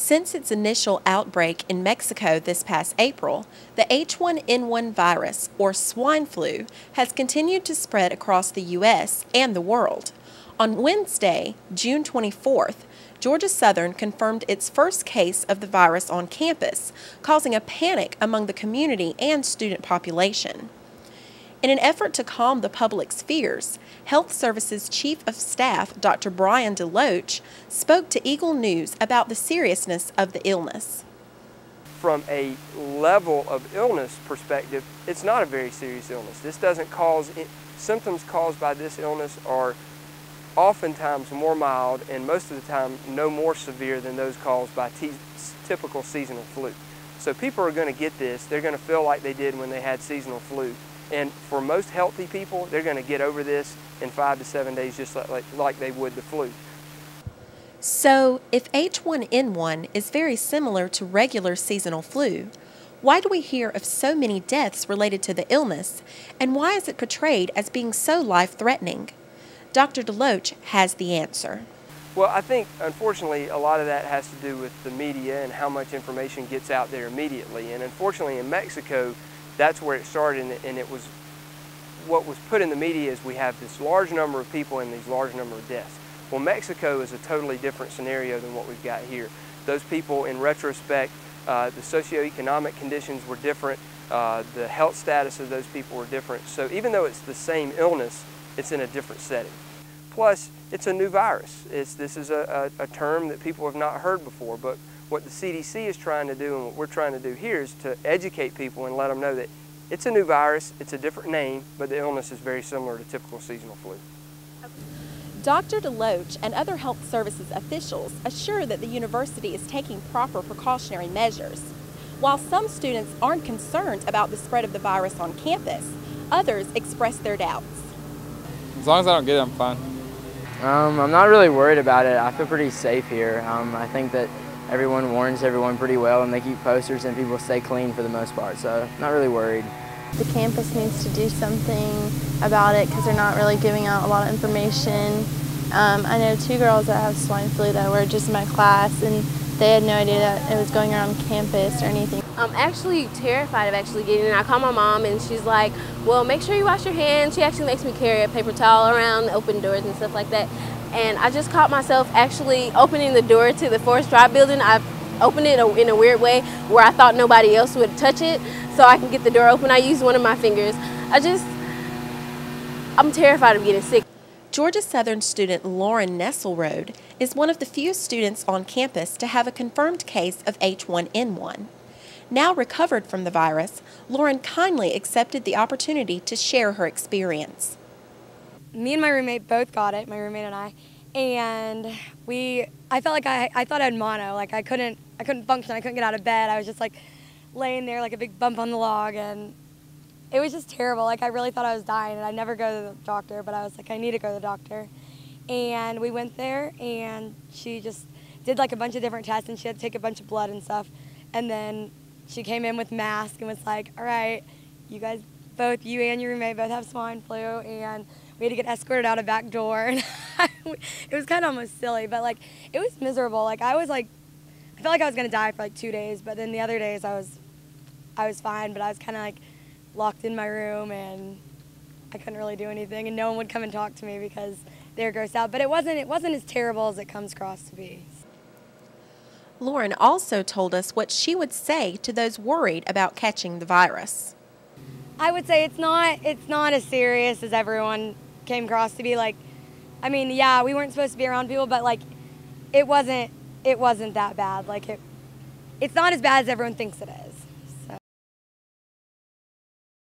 Since its initial outbreak in Mexico this past April, the H1N1 virus, or swine flu, has continued to spread across the U.S. and the world. On Wednesday, June 24th, Georgia Southern confirmed its first case of the virus on campus, causing a panic among the community and student population. In an effort to calm the public's fears, Health Services Chief of Staff Dr. Brian DeLoach spoke to Eagle News about the seriousness of the illness. From a level of illness perspective, it's not a very serious illness. This doesn't cause, symptoms caused by this illness are oftentimes more mild and most of the time no more severe than those caused by typical seasonal flu. So people are going to get this, they're going to feel like they did when they had seasonal flu. And for most healthy people, they're going to get over this in 5 to 7 days just like they would the flu. So, if H1N1 is very similar to regular seasonal flu, why do we hear of so many deaths related to the illness, and why is it portrayed as being so life-threatening? Dr. DeLoach has the answer. Well, I think, unfortunately, a lot of that has to do with the media and how much information gets out there immediately. And unfortunately, in Mexico, that's where it started, and it was what was put in the media is we have this large number of people and these large number of deaths. Well, Mexico is a totally different scenario than what we've got here. Those people, in retrospect, the socioeconomic conditions were different, the health status of those people were different. So even though it's the same illness, it's in a different setting. Plus, it's a new virus. This is a term that people have not heard before, but what the CDC is trying to do and what we're trying to do here is to educate people and let them know that it's a new virus, it's a different name, but the illness is very similar to typical seasonal flu. Dr. DeLoach and other health services officials assure that the university is taking proper precautionary measures. While some students aren't concerned about the spread of the virus on campus, others express their doubts. As long as I don't get it, I'm fine. I'm not really worried about it. I feel pretty safe here. I think that everyone warns everyone pretty well, and they keep posters and people stay clean for the most part, so not really worried. The campus needs to do something about it because they're not really giving out a lot of information. I know 2 girls that have swine flu that were just in my class, and they had no idea that it was going around campus or anything. I'm actually terrified of actually getting it. I call my mom and she's like, well, make sure you wash your hands. She actually makes me carry a paper towel around, open doors and stuff like that. And I just caught myself actually opening the door to the Forest Drive building. I opened it in a weird way where I thought nobody else would touch it so I can get the door open. I used one of my fingers. I'm terrified of getting sick. Georgia Southern student Lauren Nesselrode is one of the few students on campus to have a confirmed case of H1N1. Now recovered from the virus, Lauren kindly accepted the opportunity to share her experience. Me and my roommate both got it, my roommate and I, and I felt like I thought I had mono, like I couldn't function, I couldn't get out of bed. I was just like laying there like a big bump on the log, and it was just terrible. Like I really thought I was dying, and I'd never go to the doctor, but I was like, I need to go to the doctor. And we went there, and she just did like a bunch of different tests, and she had to take a bunch of blood and stuff, and then she came in with mask and was like, all right, you guys, both you and your roommate both have swine flu, and we had to get escorted out a back door. And it was kind of almost silly, but like it was miserable. Like I felt like I was gonna die for like 2 days, but then the other days I was fine, but I was kind of like locked in my room and I couldn't really do anything, and no one would come and talk to me because they were grossed out. But it wasn't as terrible as it comes across to be. Lauren also told us what she would say to those worried about catching the virus. I would say it's not as serious as everyone came across to be. Like, I mean, yeah, we weren't supposed to be around people, but like, it wasn't that bad. Like, it's not as bad as everyone thinks it is.